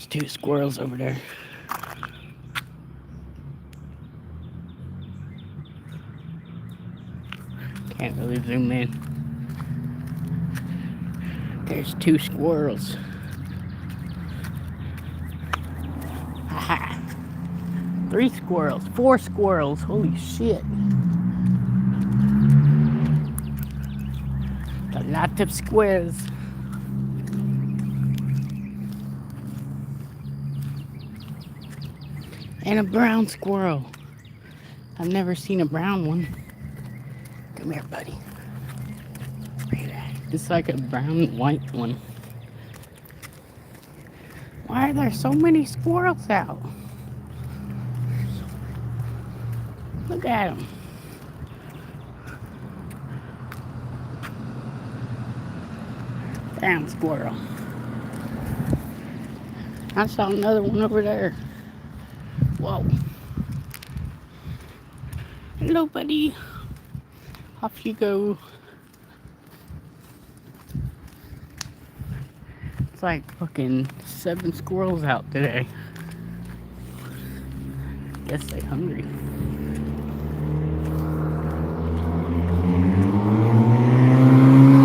There's two squirrels over there. Can't really zoom in. There's two squirrels. Haha. Three squirrels. Four squirrels. Holy shit. A lot of squirrels. And a brown squirrel. I've never seen a brown one. Come here, buddy. It's like a brown white one. Why are there so many squirrels out? Look at them. Brown squirrel. I saw another one over there. Whoa. Hello, buddy. Off you go. It's like fucking 7 squirrels out today. Guess they hungry.